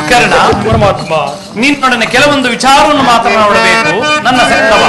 ಕರ್ಣ, ಪರಮಾತ್ಮ, ನಿನ್ನೊಡನೆ ಕೆಲವೊಂದು ವಿಚಾರವನ್ನು ಮಾತನಾಡಬೇಕು. ನನ್ನ ಸತ್ತವ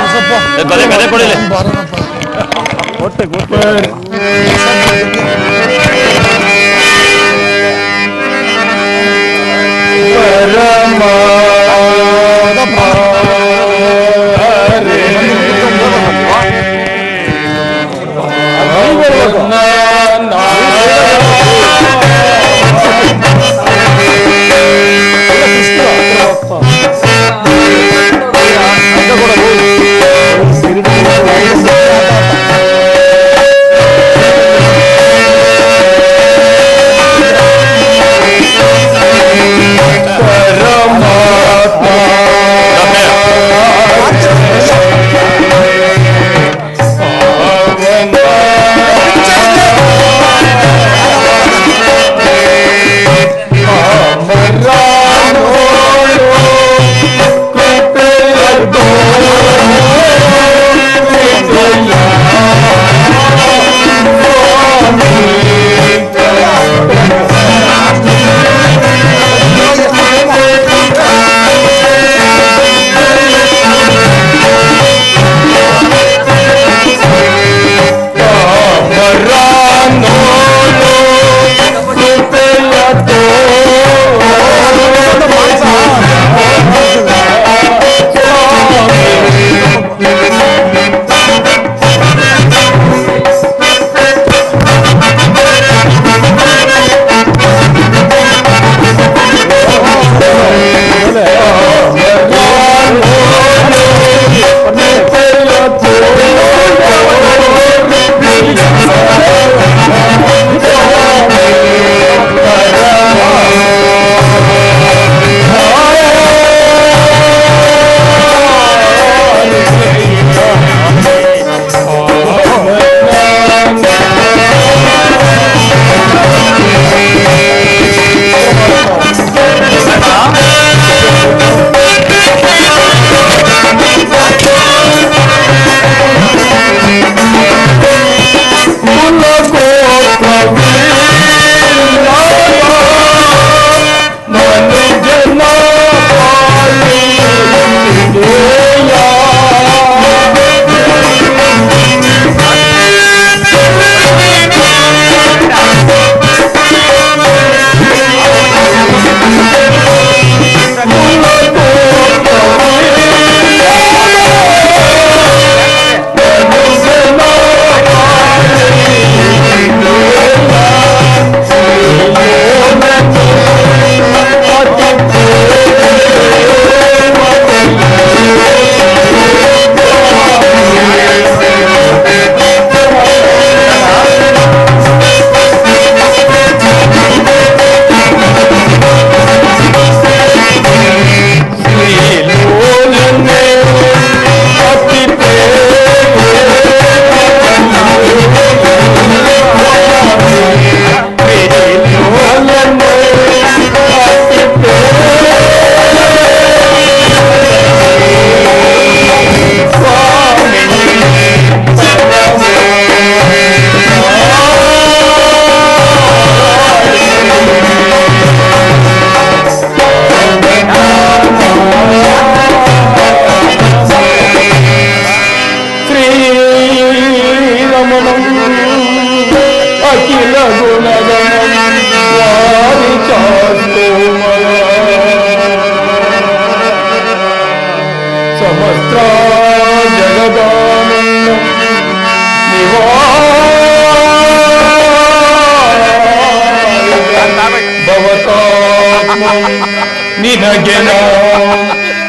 ನಿನಗೆ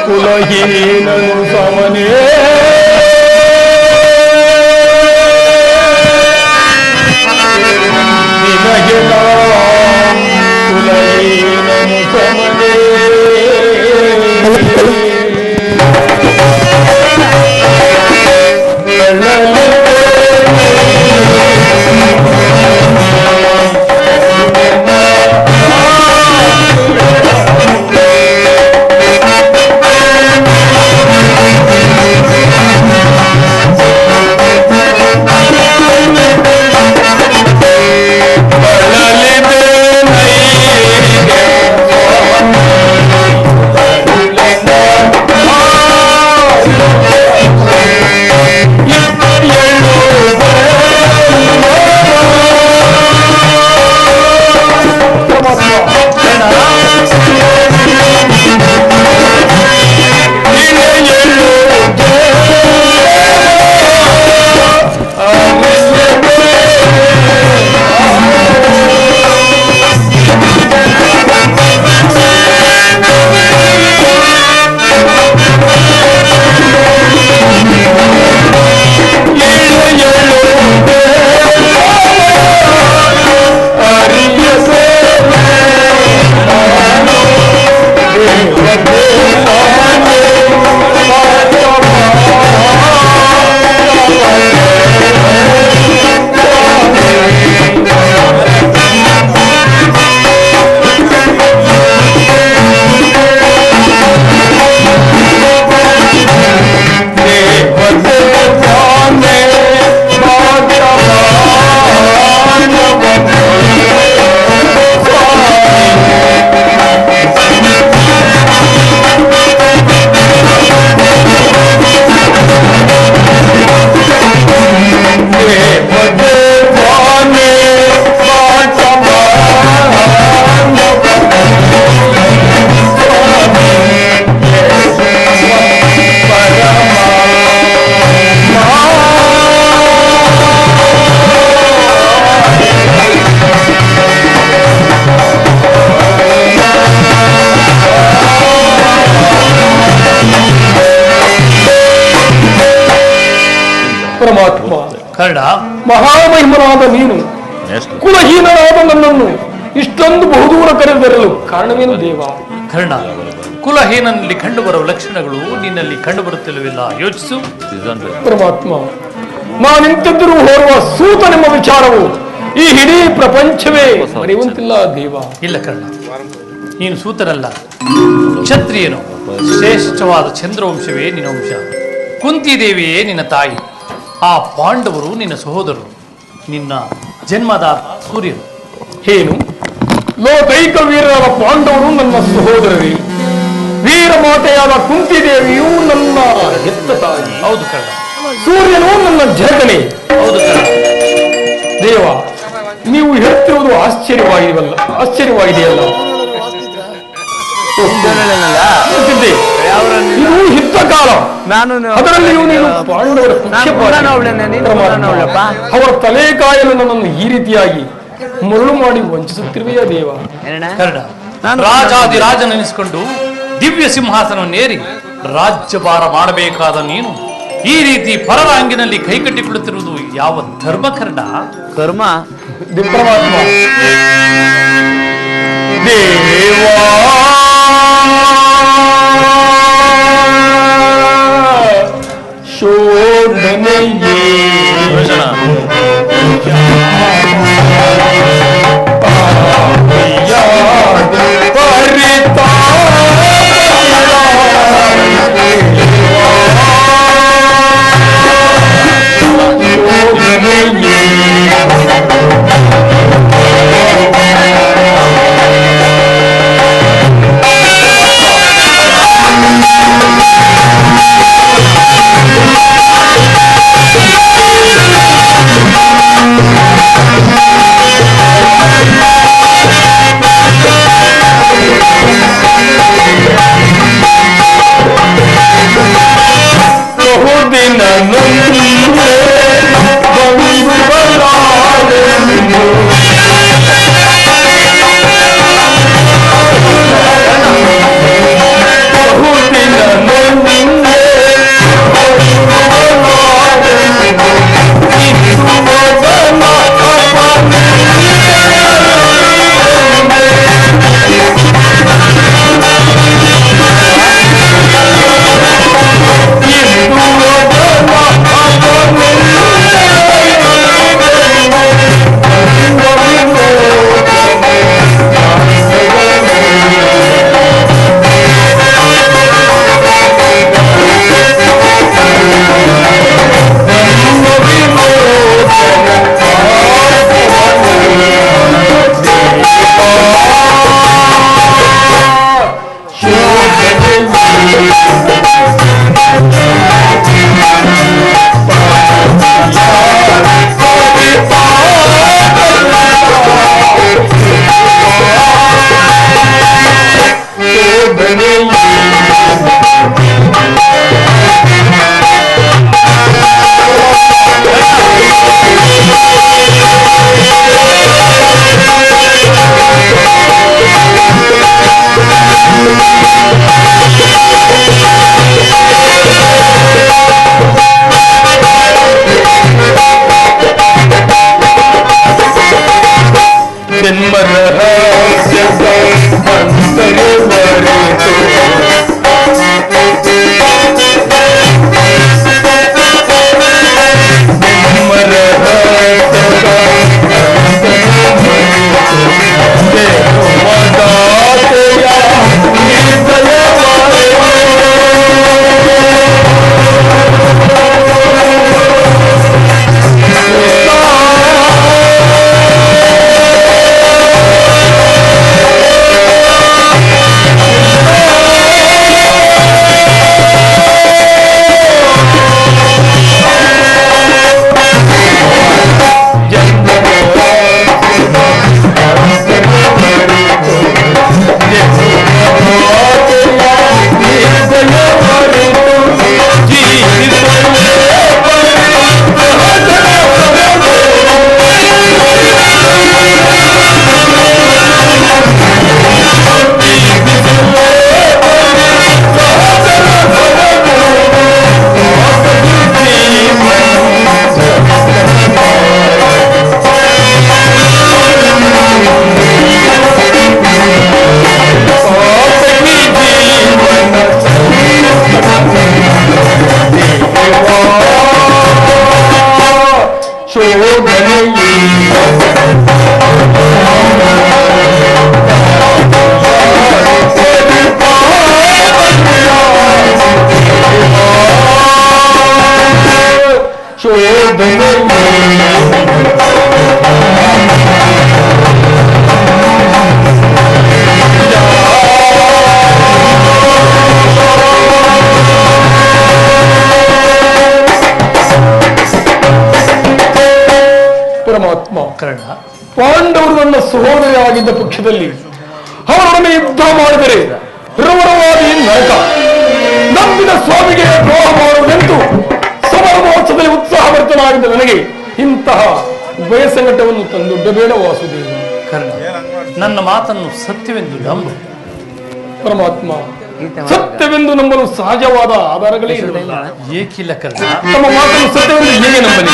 ಕುಲಹೀನನು ಸಮನೇ ನಿನಗೆ ಕುಲಹೀನನು ಸಮನೇ ಕರ್ಣ, ಮಹಾಮಹಿಮನಾದ ನೀನು ಕುಲಹೀನನಾದ ನನ್ನನ್ನು ಇಷ್ಟೊಂದು ಬಹುದೂರ ಕರೆದರಲು ಕಾರಣವೇನು ದೇವ? ಕರ್ಣ, ಕುಲಹೀನಲ್ಲಿ ಕಂಡುಬರುವ ಲಕ್ಷಣಗಳು ನಿನ್ನಲ್ಲಿ ಕಂಡುಬರುತ್ತಿಲ್ಲವಿಲ್ಲ, ಯೋಚಿಸು. ಪರಮಾತ್ಮ, ನಾನಿಂತೆಂದರೂ ಹೊರುವ ಸೂತನೆಂಬ ವಿಚಾರವು ಈ ಇಡೀ ಪ್ರಪಂಚವೇ ಮರೆಯುವಂತಿಲ್ಲ ದೇವ. ಇಲ್ಲ ಕರ್ಣ, ನೀನು ಸೂತರಲ್ಲ, ಕ್ಷತ್ರಿಯನು. ಶ್ರೇಷ್ಠವಾದ ಚಂದ್ರವಂಶವೇ ನಿನ್ನ ವಂಶ, ಕುಂತಿದೇವಿಯೇ ನಿನ್ನ ತಾಯಿ, ಆ ಪಾಂಡವರು ನಿನ್ನ ಸಹೋದರರು, ನಿನ್ನ ಜನ್ಮದಾತ ಸೂರ್ಯನು. ಏನು? ಲೋಕೈಕ ವೀರರಾದ ಪಾಂಡವರು ನನ್ನ ಸಹೋದರರೇ, ವೀರ ಮಾತೆಯಾದ ಕುಂತಿದೇವಿಯು ನನ್ನ ಹೆತ್ತ ತಾಯಿ. ಹೌದು ಕರ್ಣ. ಸೂರ್ಯನು ನನ್ನ ಜಗನೇ. ಹೌದು ಕರ್ಣ. ದೇವ, ನೀವು ಹೇಳ್ತಿರುವುದು ಆಶ್ಚರ್ಯವಾಗಿದೆಯಲ್ಲ. ಇದು ಯುದ್ಧ ಕಾಲ, ಅದರಲ್ಲಿಯೂ ನೀನು ಪಾಂಡವರ ಅವರ ತಲೆ ಕಾಯಲು ನನ್ನನ್ನು ಈ ರೀತಿಯಾಗಿ ಮರಳು ಮಾಡಿ ವಂಚಿಸುತ್ತಿರುವೆಯಾ ದೇವ? ಕರ್ಣ, ರಾಜಾದಿರಾಜನೆನಿಸಿಕೊಂಡು ದಿವ್ಯ ಸಿಂಹಾಸನವನ್ನೇರಿ ರಾಜ್ಯಭಾರ ಮಾಡಬೇಕಾದ ನೀನು ಈ ರೀತಿ ಪರರ ಅಂಗಿನಲ್ಲಿ ಕೈಕಟ್ಟಿಕೊಳ್ಳುತ್ತಿರುವುದು ಯಾವ ಧರ್ಮ ಕರ್ಣ? ಕರ್ಮ. ಪರಮಾತ್ಮ, ದೇವಾ ಶೋಧನೆಯೇ ಸಹೋದರಿಯಾಗಿದ್ದ ಪಕ್ಷದಲ್ಲಿ ಅವರೊಡನೆ ಯುದ್ಧ ಮಾಡಿದರೆ ರವರವಾದಿ ನರಕ. ನಂಬಿದ ಸ್ವಾಮಿಗೆ ದ್ರೋಹ ಮಾಡುವುದೆಂದು ಸಮರ ಮಹೋತ್ಸವದಲ್ಲಿ ಉತ್ಸಾಹಭರಿತನಾಗಿದ್ದ ನನಗೆ ಇಂತಹ ಭಯಸಂಕಟವನ್ನು ತಂದೊಡ್ಡಬೇಡ ವಾಸುದೇವ. ಕರ್ಣ, ನನ್ನ ಮಾತನ್ನು ಸತ್ಯವೆಂದು ನಂಬು. ಪರಮಾತ್ಮ, ಸತ್ಯವೆಂದು ನಂಬಲು ಸಹಜವಾದ ಆಧಾರಗಳೇ ಇರಲಿಲ್ಲ. ಏಕಿಲ್ಲ ಕರ್ಣ? ನಮ್ಮ ಮಾತನ್ನು ಸತ್ಯವೆಂದು ಹೇಗೆ ನಂಬಲಿ?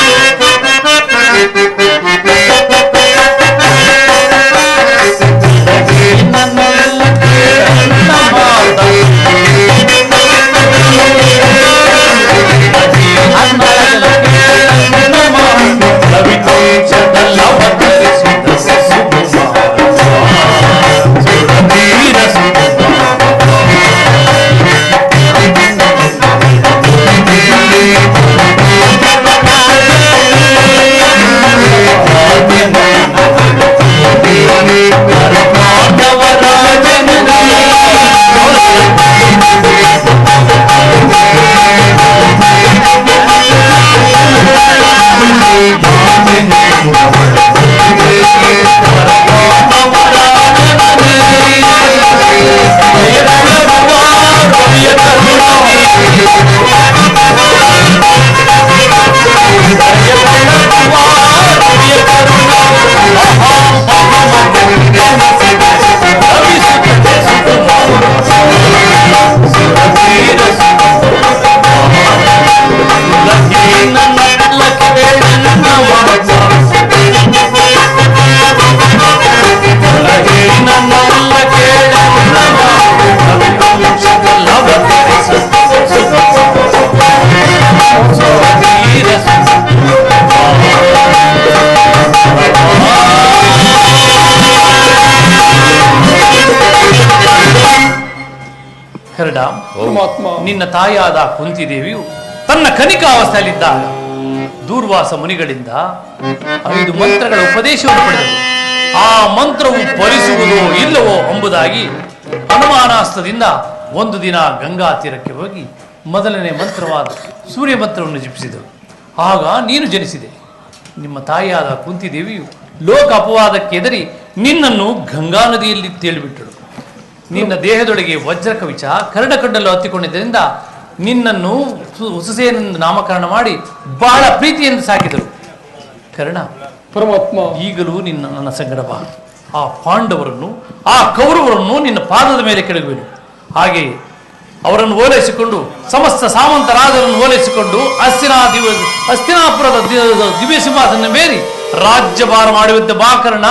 ನಿನ್ನ ತಾಯಿಯಾದ ಕುಂತಿದೇವಿಯು ತನ್ನ ಕನಿಕಾವಸ್ಥೆಯಲ್ಲಿದ್ದಾಗ ದೂರ್ವಾಸ ಮುನಿಗಳಿಂದ 5 ಮಂತ್ರಗಳ ಉಪದೇಶವನ್ನು ಪಡೆದಳು. ಆ ಮಂತ್ರವು ಫಲಿಸುವುದೋ ಇಲ್ಲವೋ ಎಂಬುದಾಗಿ ಅನುಮಾನಾಸ್ತ್ರದಿಂದ ಒಂದು ದಿನ ಗಂಗಾ ತೀರಕ್ಕೆ ಹೋಗಿ ಮೊದಲನೇ ಮಂತ್ರವಾದ ಸೂರ್ಯ ಮಂತ್ರವನ್ನು ಜಪಿಸಿದಳು. ಆಗ ನೀನು ಜನಿಸಿದೆ. ನಿಮ್ಮ ತಾಯಿಯಾದ ಕುಂತಿದೇವಿಯು ಲೋಕ ಅಪವಾದಕ್ಕೆ ಎದರಿ ನಿನ್ನನ್ನು ಗಂಗಾ ನದಿಯಲ್ಲಿ ತೇಳಿಬಿಟ್ಟಳು. ನಿನ್ನ ದೇಹದೊಳಗೆ ವಜ್ರ ಕವಿಚ ಕರಡಕಡ್ಡಲು ಹತ್ತಿಕೊಂಡಿದ್ದರಿಂದ ನಿನ್ನನ್ನು ಉಸಸೇನೆಂದು ನಾಮಕರಣ ಮಾಡಿ ಬಹಳ ಪ್ರೀತಿಯಿಂದ ಸಾಕಿದರು. ಕರ್ಣ, ಪರಮಾತ್ಮ, ಈಗಲೂ ನನ್ನ ಸಂಗಡ ಬಾ. ಆ ಪಾಂಡವರನ್ನು, ಆ ಕೌರವರನ್ನು ನಿನ್ನ ಪಾದದ ಮೇಲೆ ಕೆಳಗುವೆನು. ಹಾಗೆಯೇ ಅವರನ್ನು ಓಲೈಸಿಕೊಂಡು ಸಮಸ್ತ ಸಾಮಂತರಾಜರನ್ನು ಓಲೈಸಿಕೊಂಡು ಹಸ್ತಿನಾಪುರದ ದಿವ್ಯ ಸಿಂಹಾಸನ ಮೇರಿ ರಾಜ್ಯಭಾರ ಮಾಡುವಂತೆ ಬಾ ಕರ್ಣ.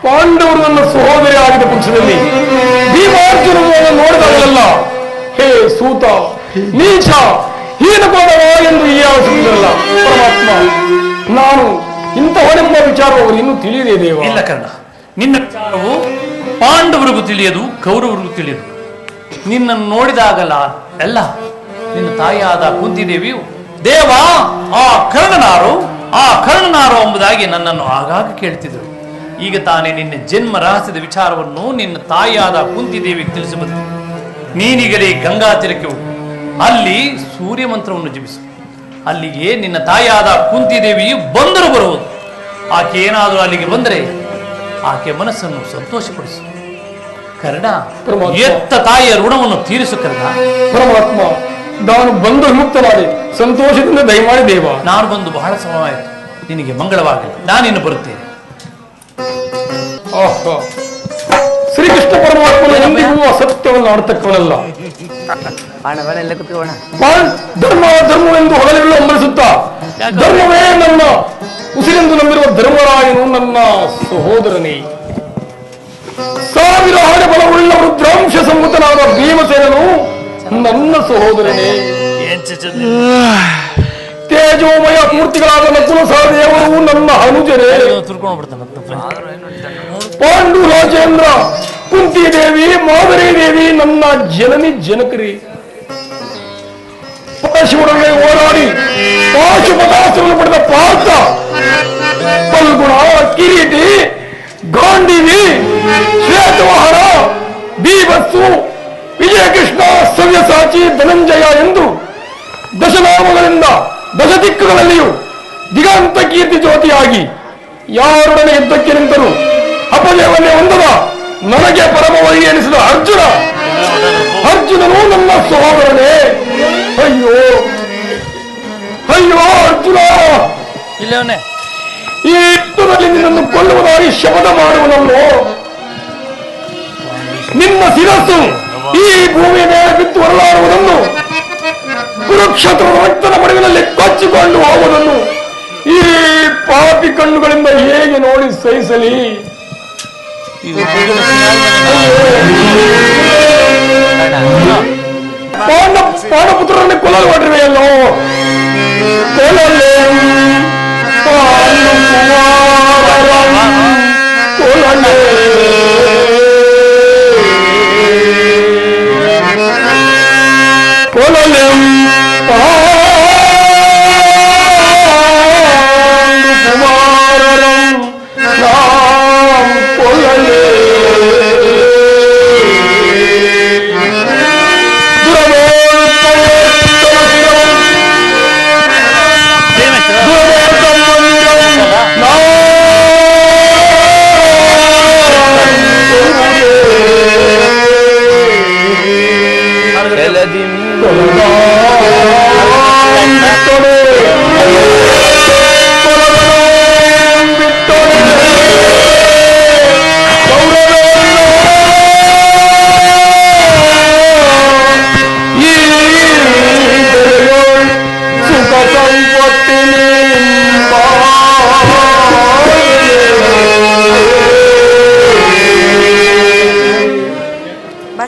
ಪಾಂಡವರು ನನ್ನ ಸಹೋದರಿ ಆಗಿದ ಪಕ್ಷದಲ್ಲಿ ಭೀಮಾರ್ಜುನನ್ನು ನೋಡಿದಾಗಲೆಲ್ಲ ಹೇ ಸೂತ, ನೀಚ, ಹೀನಕೋದವ ಎಂದು ಈ ಆಲೋಚಿಸಿದರಲ್ಲ. ಪರಮಾತ್ಮ, ನಾನು ಇಂತಹನೆಂಬ ವಿಚಾರವು ಅವರು ಇನ್ನೂ ತಿಳಿಯದೇ ದೇವ. ಇಲ್ಲ ಕರ್ಣ, ನಿನ್ನ ವಿಚಾರವು ಪಾಂಡವರಿಗೂ ತಿಳಿಯದು, ಕೌರವರಿಗೂ ತಿಳಿಯದು. ನಿನ್ನನ್ನು ನೋಡಿದಾಗಲ್ಲ ಎಲ್ಲ ನಿನ್ನ ತಾಯಿಯಾದ ಕುಂತಿದೇವಿಯು ದೇವ ಆ ಕರ್ಣನಾರು ಎಂಬುದಾಗಿ ನನ್ನನ್ನು ಆಗಾಗ ಕೇಳ್ತಿದ್ರು. ಈಗ ತಾನೇ ನಿನ್ನ ಜನ್ಮ ರಹಸ್ಯದ ವಿಚಾರವನ್ನು ನಿನ್ನ ತಾಯಿಯಾದ ಕುಂತಿದೇವಿಗೆ ತಿಳಿಸಬಂತು. ನೀನೀಗಲೇ ಗಂಗಾ ತೀರಕ್ಕೆ ಹೋಗು, ಅಲ್ಲಿ ಸೂರ್ಯ ಮಂತ್ರವನ್ನು ಜಪಿಸು. ಅಲ್ಲಿಗೆ ನಿನ್ನ ತಾಯಿಯಾದ ಕುಂತಿದೇವಿಯು ಬಂದರೂ ಬರುವುದು. ಆಕೆ ಏನಾದರೂ ಅಲ್ಲಿಗೆ ಬಂದರೆ ಆಕೆ ಮನಸ್ಸನ್ನು ಸಂತೋಷಪಡಿಸು ಕರ್ಣ. ಎತ್ತ ತಾಯಿಯ ಋಣವನ್ನು ತೀರಿಸು ಕರ್ಣ. ಪರಮಾತ್ಮ, ನಾನು ಬಂದು ಮುಕ್ತನಾದೆ, ಸಂತೋಷದಿಂದ ದಯಮಾಡಿ ದೇವ. ನಾನು ಬಂದು ಬಹಳ ಸಮಯವಾಯಿತು. ನಿನಗೆ ಮಂಗಳವಾಗಲಿ. ನಾನಿನ್ನು ಬರುತ್ತೇನೆ. ಶ್ರೀಕೃಷ್ಣ ಪರಮಾತ್ಮನ ಎಂದಿಗೂ ಅಸತ್ಯವನ್ನು ಆಡ್ತಕ್ಕವನಲ್ಲ. ಧರ್ಮವೆಂದು ಹೊಗಲಿರಲು ಹಂಬಲಿಸುತ್ತ ಧರ್ಮವೇ ನನ್ನ ಉಸಿರೆಂದು ನಂಬಿರುವ ಧರ್ಮರಾಯನು ನನ್ನ ಸಹೋದರನೇ. 1000 ಆನೆ ಬಲವುಳ್ಳ ರುದ್ರಾಂಶ ಸಂಭೂತನಾದ ಭೀಮಸೇನನು ನನ್ನ ಸಹೋದರನೇ. ತೇಜೋಮಯ ಮೂರ್ತಿಗಳಾದ ನಕುಲ ಸಹದೇವರು ನನ್ನ ಅನುಜರೇ. ಪಾಂಡು ರಾಜೇಂದ್ರ, ಕುಂತಿದೇವಿ, ಮಾದರಿ ದೇವಿ ನನ್ನ ಜನನಿ ಜನಕರಿ. ಪರಶಿವರೊಡನೆ ಹೋರಾಡಿ ಪಾಶುಪತಾಸ್ತ್ರವನ್ನು ಪಡೆದ ಪಾರ್ಥ, ಫಲ್ಗುಣ, ಕಿರೀಟಿ, ಗಾಂಧೀವಿ, ಶ್ವೇತವಾಹನ, ಬೀಭತ್ಸು, ವಿಜಯಕೃಷ್ಣ, ಸವ್ಯಸಾಚಿ, ಧನಂಜಯ ಎಂದು ದಶನಾಮಗಳಿಂದ ದಶ ದಿಕ್ಕುಗಳಲ್ಲಿಯೂ ದಿಗಂತ ಕೀರ್ತಿ ಜ್ಯೋತಿಯಾಗಿ ಯಾರೊಡನೆ ಯುದ್ಧಕ್ಕೆ ನಿಂತರು ಅಪಜಯವನ್ನೇ ಹೊಂದದ ನನಗೆ ಪರಮವಾಗಿ ಎನಿಸಿದ ಅರ್ಜುನನು ನನ್ನ ಸಹೋದರನೇ. ಅಯ್ಯೋ ಅಯ್ಯೋ ಅರ್ಜುನ, ಈ ಯುದ್ಧದಲ್ಲಿ ನಿನ್ನನ್ನು ಕೊಲ್ಲುವುದಾಗಿ ಶಪಥ ಮಾಡುವನಲ್ಲೋ. ನಿನ್ನ ಶಿರಸ್ಸು ಈ ಭೂಮಿಯ ಮೇಲೆ ಬಿದ್ದು ಹೊರಲಾಡುವುದನ್ನು, ಕುರುಕ್ಷೇತ್ರದ ರಕ್ತದ ಮಡುವಿನಲ್ಲಿ ಕೊಚ್ಚಿಕೊಂಡು ಹೋಗುವುದನ್ನು ಈ ಪಾಪಿ ಕಣ್ಣುಗಳಿಂದ ಹೇಗೆ ನೋಡಿ ಸಹಿಸಲಿ? ಪಾಂಡಪುತ್ರರನ್ನು ಕೊಲ್ಲಲು ಹೊರಟಿವೆಯಲ್ಲೋ. ಕೊಲ್ಲಲೇ ಕೊಲ್ಲಲೇ ಕೊಲ್ಲಲೇ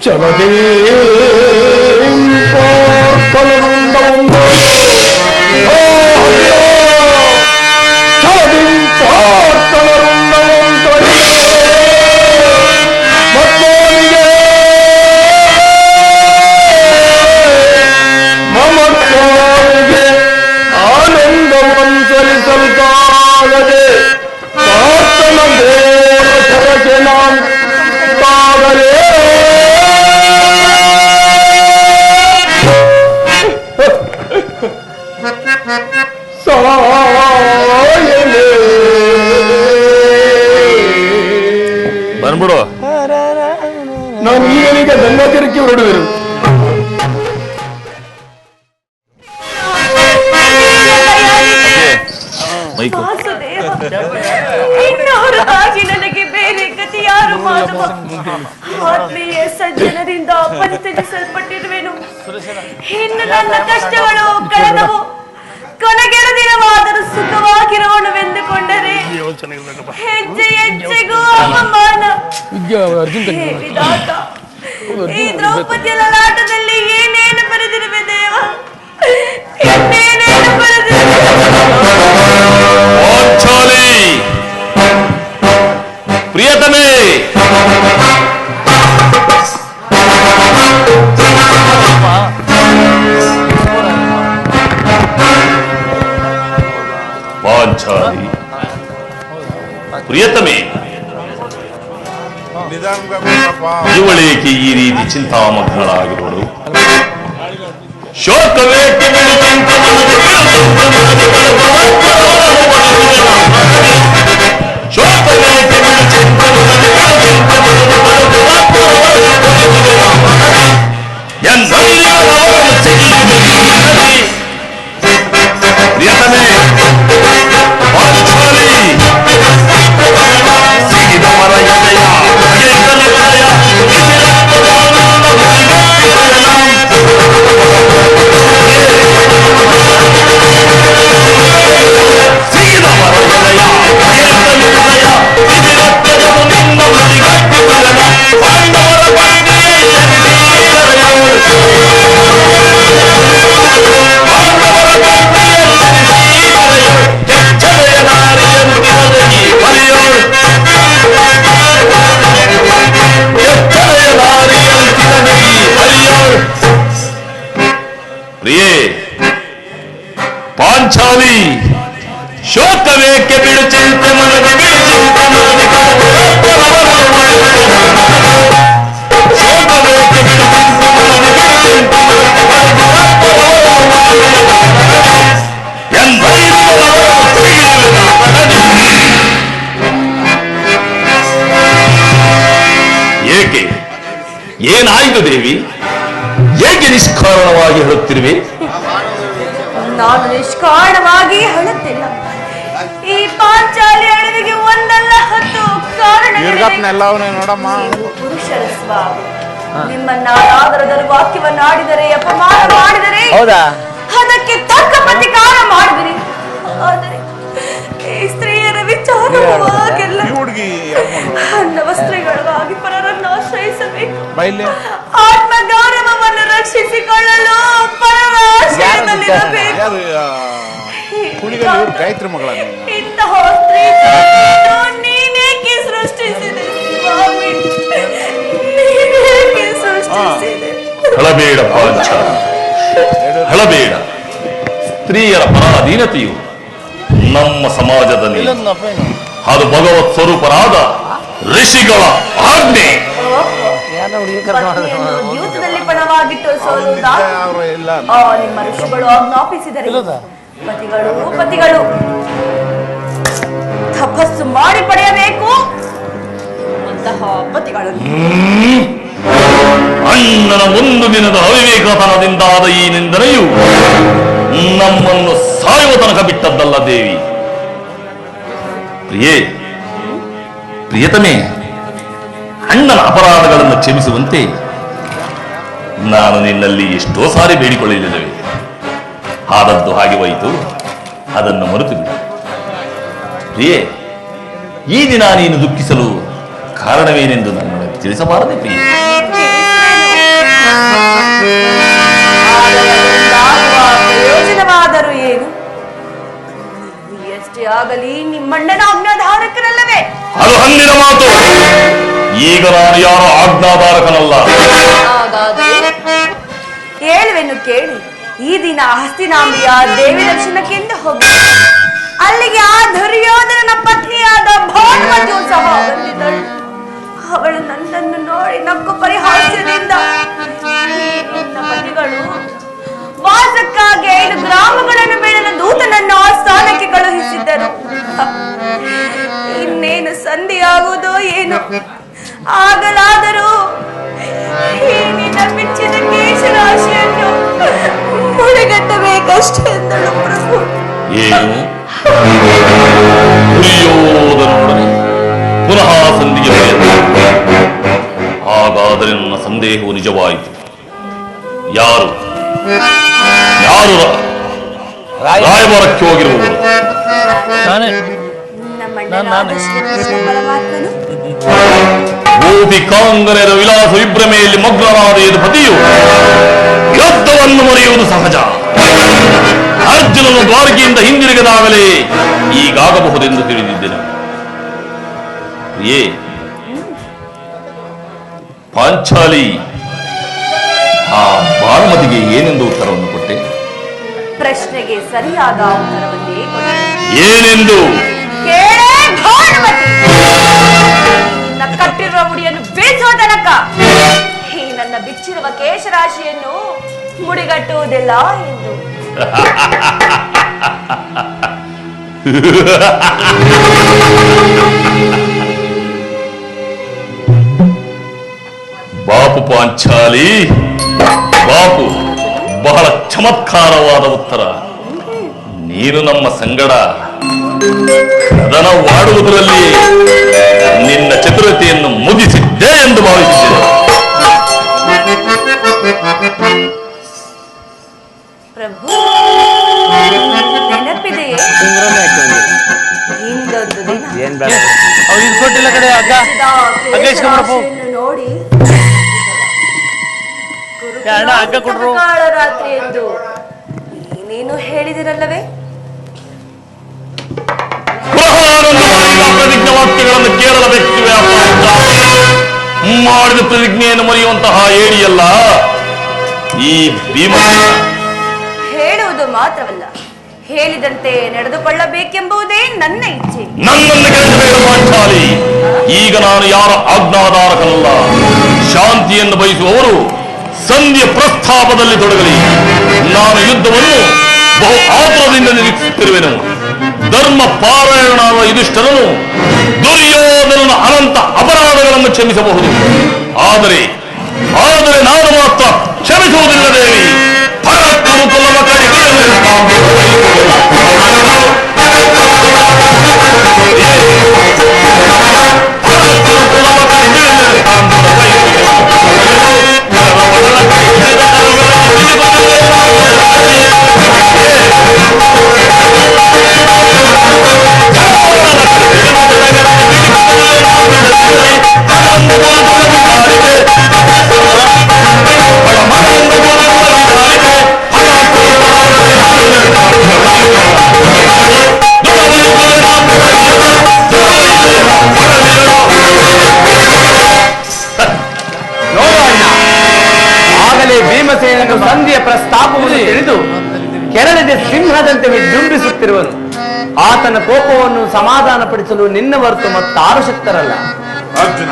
ಚಲದೇ ಆನಂದವಂಚಲಿಸಲ್ಕಾಗದೆ ಪ್ರಾರ್ಥನ ಘೋರ ಸರಕೆ ನಾಗಲೇ ಬಂದ್ಬಿಡು. ನಾನು ಈಗೀಗ ಗಂಗಾತೀರಕ್ಕೆ ಹೊರಡುವೆನು. ಇನ್ನವರಾಗಿ ನನಗೆ ಬೇರೆ ಗತಿ ಯಾರು ಮಾಡುವ? ಆತ್ಮೀಯ ಸಜ್ಜನರಿಂದ ಪರಿತ್ಯಜಿಸಲ್ಪಟ್ಟಿರುವೆನು. ಇನ್ನು ನನ್ನ ಕಷ್ಟಗಳು ಕಳೆದವು. ಕೊನೆಗೆರ ದಿನವಾದರೂ ಸುಖವಾಗಿರೋಣವೆಂದುಕೊಂಡರೆ ಹೆಜ್ಜೆ ಹೆಜ್ಜೆಗೂ ಅವಮಾನ. ಈ ದ್ರೌಪದಿಯ ಲಲಾಟದಲ್ಲಿ ಏನೇನು ಬರೆದಿರುವೆ ದೇವ, ಇನ್ನೇನೇನು ಬರೆದಿರುವೆ. ಪ್ರಿಯತಮೇ, ಪಾಂಚಾಲಿ, ಪ್ರಿಯತಮೆ, ಇವಳೇಕೆ ಈ ರೀತಿ ಚಿಂತಾಮಗ್ನಳಾಗಿರೋಳು? ಶೋಕವೇಕೆ ಪ್ರಿಯತಮೆ, ಪಾಂಚಾಲಿ, ಶೋಕವೇಕೆ ಬಿಡು ಚಿಂತೆ ಮನದಿ, ಬಿಡು ಚಿಂತೆ ಮನದಿ, ಶೋಕವೇಕೆ ಬಿಡು ಚಿಂತೆ ಮನದಿ, ಏನಾಯಿತು ದೇವಿ? ಏಕೆ ನಿಷ್ಕಾರಣವಾಗಿ ಹೇಳುತ್ತಿರುವೆ? ನಾನು ನಿಷ್ಕಾರಣವಾಗಿ ಹೇಳುತ್ತಿಲ್ಲ. ಈ ಪಾಂಚಾಲಿ ಅಡವಿಗೆ ಒಂದಲ್ಲ 10 ಕಾರಣಗಳಿವೆ. ನೋಡಮ್ಮ, ಪುರುಷರ ಸ್ವಭಾವ. ನಿಮ್ಮನ್ನ ಆದರದಲ್ಲಿ ವಾಕ್ಯವನ್ನಾಡಿದರೆ, ಅಪಮಾನ ಮಾಡಿದರೆ ಅದಕ್ಕೆ ತಕ್ಕ ಪ್ರತಿಕಾರ ಮಾಡಿದಿರಿ. ಆದರೆ ಈ ಸ್ತ್ರೀಯರ ವಿಚಾರವಾಗೆಲ್ಲ ಅನ್ನ ವಸ್ತ್ರಗಳಿಗಾಗಿ ಪರರನ್ನು ಆಶ್ರಯಿಸಬೇಕು. ಆತ್ಮಗೌರವವನ್ನು ರಕ್ಷಿಸಿಕೊಳ್ಳಲು ಪರರ ಆಶ್ರಯದಲ್ಲಿರಬೇಕು. ಇಂತಹ ಸ್ತ್ರೀ ನೀನೇಕೆ ಸೃಷ್ಟಿಸಿದೆ ಸ್ವಾಮಿ? ನೀನೇಕೆ ಸೃಷ್ಟಿಸಿದೆ? ಹಳಬೇಡ ಪಾಂಚ, ಹಳಬೇಡ. ಸ್ತ್ರೀಯರ ಪರಾಧೀನತೆಯು ನಮ್ಮ ಸಮಾಜದಲ್ಲಿ ಅದು ಭಗವತ್ ಸ್ವರೂಪರಾದ ಋಷಿಗಳ ಆಜ್ಞೆ. ದ್ಯೂತದಲ್ಲಿ ಪಣವಾಗಿಟ್ಟು ಸೋಲುವುದಾ? ನಿಮ್ಮ ಋಷಿಗಳು ಆಜ್ಞಾಪಿಸಿದರೆ ಪತಿಗಳು ತಪಸ್ಸು ಮಾಡಿ ಪಡೆಯಬೇಕು. ಅಂತಹ ಪತಿಗಳನ್ನು ಅಣ್ಣನ ಒಂದು ದಿನದ ಅವಿವೇಕತನದಿಂದಾದ ಈ ನಿಂದನೆಯು ನಮ್ಮನ್ನು ಸಾಯುವ ತನಕ ಬಿಟ್ಟದ್ದಲ್ಲ ದೇವಿ. ಪ್ರಿಯತಮೇ, ಅಣ್ಣನ ಅಪರಾಧಗಳನ್ನು ಕ್ಷಮಿಸುವಂತೆ ನಾನು ನಿನ್ನಲ್ಲಿ ಎಷ್ಟೋ ಸಾರಿ ಬೇಡಿಕೊಳ್ಳಲಿಲ್ಲವೇ? ಆದದ್ದು ಹಾಗೆ ಹೋಯಿತು, ಅದನ್ನು ಮರೆತು ಬಿಡು. ಪ್ರಿಯೆ, ಈ ದಿನ ನೀನು ದುಃಖಿಸಲು ಕಾರಣವೇನೆಂದು ನನ್ನನ್ನು ತಿಳಿಸಬಾರದೆ ಪ್ರಿಯೆ? ಪ್ರಯೋಜನವಾದರೂ ಏನು? ಎಷ್ಟೇ ಆಗಲಿ ನಿಮ್ಮಣ್ಣನ ಆಜ್ಞಾಧಾರಕರಲ್ಲವೇ? ಅದು ಹಂದಿನ ಮಾತು. ಈಗ ನಾನು ಯಾರ ಆಜ್ಞಾಧಾರಕನಲ್ಲ. ಹೇಳುವೆನು ಕೇಳಿ. ಈ ದಿನ ಹಸ್ತಿನಾಂಬಿಯ ದೇವಿ ದರ್ಶನಕ್ಕೆಂದು ಹೋಗಿ ಅಲ್ಲಿಗೆ ಆ ದುರ್ಯೋಧನನ ಪತ್ನಿಯಾದ ಭಾನುಮತಿಯು ಸಹ ಬಂದಿದ್ದಳು. ಅವಳು ನನ್ನನ್ನು ನೋಡಿ ನಕ್ಕು ಪರಿಹಾಸ್ಯದಿಂದ, ನನ್ನ ಪತಿಗಳು ವಾಸಕ್ಕಾಗಿ 5 ಗ್ರಾಮಗಳನ್ನು ಬೆಳೆದ ದೂತನನ್ನು ಆ ಸ್ಥಾನಕ್ಕೆ ಕಳುಹಿಸಿದ್ದರು. ಇನ್ನೇನು ಸಂಧಿಯಾಗುವುದೋ ಏನು? ಆಗಲಾದರೂ ಈ ನಿನ್ನ ಬಿಚ್ಚಿದ ಕೇಶರಾಶಿಯನ್ನು ಮುಡಿಗಟ್ಟಬೇಕಷ್ಟೆಂದಳು ಪ್ರಭು. ಏನು? ದುರ್ಯೋಧನನೊಡನೆ ಪುನಃ ಸಂಧಿಗೆ ಹಾಗಾದರೆ ನನ್ನ ಸಂದೇಹವು ನಿಜವಾಯಿತು. ಯಾರು ರಾಯಭಾರಕ್ಕೆ ಹೋಗಿರುವವರು? ಗೋಪಿಕಾಂಗನೆಯರ ವಿಲಾಸ ವಿಭ್ರಮೆಯಲ್ಲಿ ಮಗ್ನನಾದ ಪತಿಯು ಯುದ್ಧವನ್ನು ಮರೆಯುವುದು ಸಹಜ. ಅರ್ಜುನನು ದ್ವಾರಕೆಯಿಂದ ಹಿಂದಿರುಗದಾಗಲೇ ಈಗಾಗಬಹುದೆಂದು ತಿಳಿದಿದ್ದೆನು. ಪ್ರಿಯೇ, ಪಾಂಚಾಲಿ ಆ ಭಾನುಮತಿಗೆ ಏನೆಂದು ಉತ್ತರವನ್ನು ಕೊಟ್ಟೆ? ಪ್ರಶ್ನೆಗೆ ಸರಿಯಾದ ಉತ್ತರವನ್ನೇ ಏನೆಂದು? ಕಟ್ಟಿರುವ ಮುಡಿಯನ್ನು ಬೀಸುವ ತನಕ ಈ ನನ್ನ ಬಿಚ್ಚಿರುವ ಕೇಶರಾಶಿಯನ್ನು ಮುಡಿಗಟ್ಟುವುದಿಲ್ಲ ಎಂದು. ಬಾಪು ಪಾಂಚಾಲಿ, ಬಾಪು, ಬಹಳ ಚಮತ್ಕಾರವಾದ ಉತ್ತರ. ನೀನು ನಮ್ಮ ಸಂಗಡ ಕದನವಾಡುವುದರಲ್ಲಿ ನಿನ್ನ ಚತುರತೆಯನ್ನು ಮುಗಿಸಿದ್ದೆ ಎಂದು ಭಾವಿಸಿದ್ದೆ. ಪ್ರಭು, ನೆನಪಿದೆಯೇ? ಇಂದೊಂದು ದಿನ ನೋಡಿ ರಾತ್ರಿ ಎಂದು ನೀನು ಹೇಳಿದಿರಲ್ಲವೇ? ಪ್ರತಿಜ್ಞಾ ವಾಕ್ಯಗಳನ್ನು ಕೇರಳ ವ್ಯಕ್ತಿವೆ. ಮಾಡಿದ ಪ್ರತಿಜ್ಞೆಯನ್ನು ಮರೆಯುವಂತಹ ಏಡಿಯಲ್ಲ ಈ ಭೀಮ. ಹೇಳುವುದು ಮಾತ್ರವಲ್ಲ, ಹೇಳಿದಂತೆ ನಡೆದುಕೊಳ್ಳಬೇಕೆಂಬುದೇ ನನ್ನ ಇಚ್ಛೆ. ನನ್ನನ್ನು ಗೆಲ್ಲಬೇಡ ಪಾಂಚಾಲಿ. ಈಗ ನಾನು ಯಾರ ಆಜ್ಞಾಧಾರಕನಲ್ಲ. ಶಾಂತಿಯನ್ನು ಬಯಸುವವರು ಸಂಧಿಯ ಪ್ರಸ್ತಾಪದಲ್ಲಿ ತೊಡಗಲಿ. ನಾನು ಯುದ್ಧವನ್ನು ಬಹು ಆತುರದಿಂದ ನಿರೀಕ್ಷಿಸುತ್ತಿರುವೆನು. ಧರ್ಮ ಪಾರಾಯಣನಾದ ಯುಧಿಷ್ಠಿರನು ದುರ್ಯೋಧನನ ಅನಂತ ಅಪರಾಧಗಳನ್ನು ಕ್ಷಮಿಸಬಹುದು. ಆದರೆ ಆದರೆ ನಾನು ಮಾತ್ರ ಕ್ಷಮಿಸುವುದಿಲ್ಲ ದೇವಿ. ಕುರುಕುಲವ ಕೈಗೆ ಭೀಮಸೇನನು ಸಂಧಿಯ ಪ್ರಸ್ತಾಪವನ್ನು ತಿಳಿದು ಕೆರಳಿದ ಸಿಂಹದಂತೆ ವಿಜೃಂಭಿಸುತ್ತಿರುವನು. ಆತನ ಕೋಪವನ್ನು ಸಮಾಧಾನಪಡಿಸಲು ನಿನ್ನ ಹೊರತು ಮತ್ತಾರು ಶಕ್ತರಲ್ಲ. ಅರ್ಜುನ,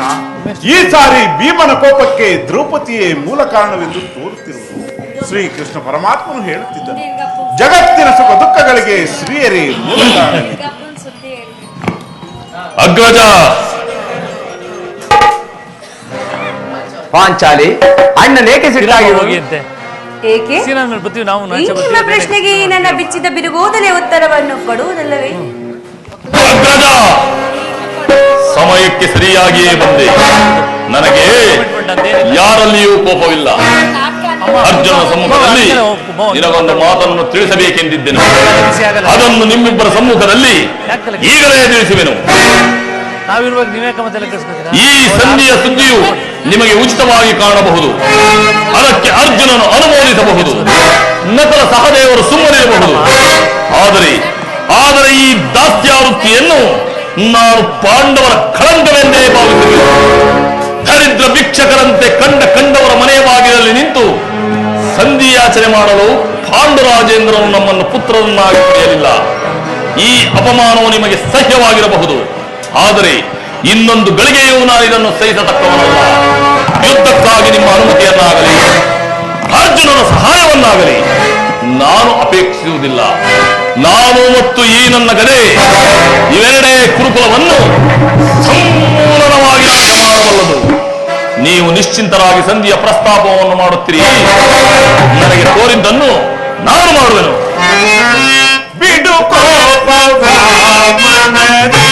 ಈ ಸಾರಿ ಭೀಮನ ಕೋಪಕ್ಕೆ ದ್ರೌಪದಿಯೇ ಮೂಲ ಕಾರಣವೆಂದು ತೋರುತ್ತಿರುವುದು. ಶ್ರೀಕೃಷ್ಣ ಪರಮಾತ್ಮನು ಹೇಳುತ್ತಿದ್ದನು, ಜಗತ್ತಿನ ಸುಖ ದುಃಖಗಳಿಗೆ ಸ್ತ್ರೀಯರೇ ಮೂಲ ಕಾರಣ. ಅಗ್ರಜ, ಪಾಂಚಾಲಿ ಅಣ್ಣನೇಕೆ ಸಿಟ್ಟಾಗಿ ಹೋಗಿಯಂತೆ ಏಕೆ ಈ ನಿಮ್ಮ ಪ್ರಶ್ನೆಗೆ ನನ್ನ ಬಿಚ್ಚಿದ ಬಿರುಗೋದಲೆ ಉತ್ತರವನ್ನು ಕೊಡುವುದಲ್ಲವೇ? ಅಗ್ರಜ, ಸಮಯಕ್ಕೆ ಸರಿಯಾಗಿಯೇ ಬಂದೆ. ನನಗೆ ಯಾರಲ್ಲಿಯೂ ಕೋಪವಿಲ್ಲ. ಅರ್ಜುನ ಸಮ್ಮುಖದಲ್ಲಿ ನಿನಗೊಂದು ಮಾತನ್ನು ತಿಳಿಸಬೇಕೆಂದಿದ್ದೆನು. ಅದನ್ನು ನಿಮ್ಮಿಬ್ಬರ ಸಮ್ಮುಖದಲ್ಲಿ ಈಗಲೇ ತಿಳಿಸುವೆನು. ಈ ಸಂಧಿಯ ಸುದ್ದಿಯು ನಿಮಗೆ ಉಚಿತವಾಗಿ ಕಾಣಬಹುದು. ಅದಕ್ಕೆ ಅರ್ಜುನನು ಅನುಮೋದಿಸಬಹುದು, ನಕಲ ಸಹದೇವರು ಸುಮ್ಮನಿರಬಹುದು. ಆದರೆ ಈ ದಾಸ್ಯಾವೃತ್ತಿಯನ್ನು ನಾನು ಪಾಂಡವರ ಕಳಂಕವೆಂದೇ ಭಾವಿಸುವೆ. ದರಿದ್ರ ಭಿಕ್ಷಕರಂತೆ ಕಂಡವರ ಮನೆಯ ಬಾಗಿಲಲ್ಲಿ ನಿಂತು ಸಂಧಿಯಾಚನೆ ಮಾಡಲು ಪಾಂಡುರಾಜೇಂದ್ರನು ನಮ್ಮನ್ನು ಪುತ್ರರನ್ನಾಗಿ ಪಡೆಯಲಿಲ್ಲ. ಈ ಅಪಮಾನವು ನಿಮಗೆ ಸಹ್ಯವಾಗಿರಬಹುದು. ಆದರೆ ಇನ್ನೊಂದು ಗಳಿಗೆಯೂ ನಾನು ಇದನ್ನು ಸಹಿಸತಕ್ಕವನಲ್ಲ. ಯುದ್ಧಕ್ಕಾಗಿ ನಿಮ್ಮ ಅನುಮತಿಯನ್ನಾಗಲಿ ಅರ್ಜುನನ ಸಹಾಯವನ್ನಾಗಲಿ ನಾನು ಅಪೇಕ್ಷಿಸುವುದಿಲ್ಲ. ನಾನು ಮತ್ತು ಈ ನನ್ನ ಗದೆ ಇವೆರಡೇ ಕುರುಕುಲವನ್ನು ಸಂಪೂರ್ಣವಾಗಿ ನಾಶ ಮಾಡಬಲ್ಲದು. ನೀವು ನಿಶ್ಚಿಂತರಾಗಿ ಸಂಧಿಯ ಪ್ರಸ್ತಾಪವನ್ನು ಮಾಡುತ್ತೀರಿ. ನನಗೆ ತೋರಿದ್ದನ್ನು ನಾನು ಮಾಡುವೆನು. ಬಿಡು ಕೋಪವ ಮನದಿ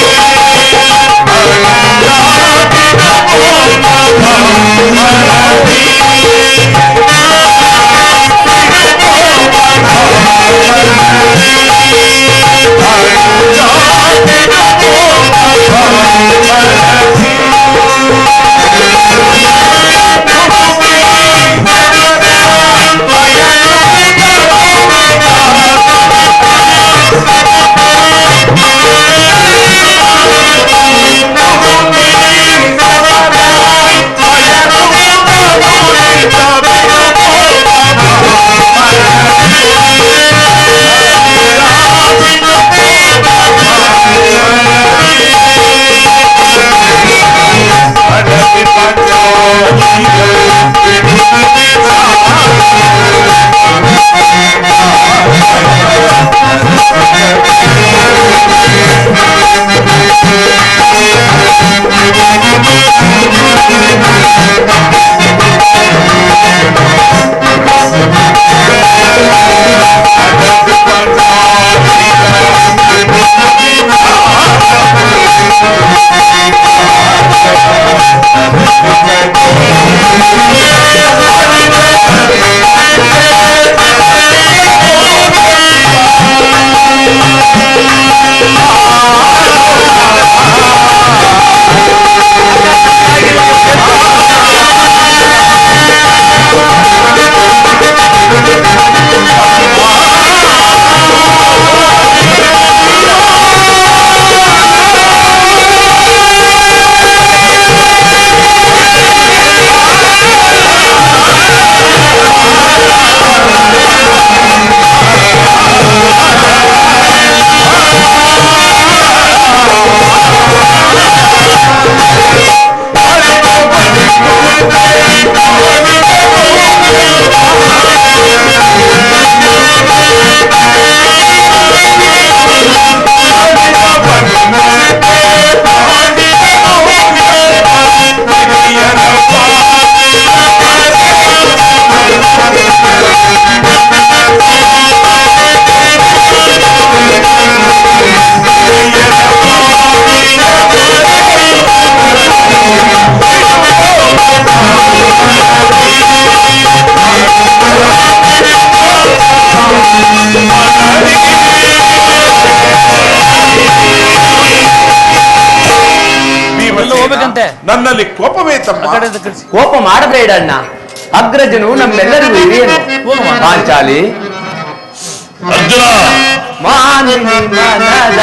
ನನ್ನಲ್ಲಿ ಕೋಪವೇ ತಮ್ಮ. ಕೋಪ ಮಾಡಬೇಡ ಅಣ್ಣ, ಅಗ್ರಜನು ನಮ್ಮೆಲ್ಲರಿಗೂ ಹಿರಿಯನು. ಪಾಂಚಾಲಿ ಅರ್ಜುನ ಮಾನಿನಿ ಮನದ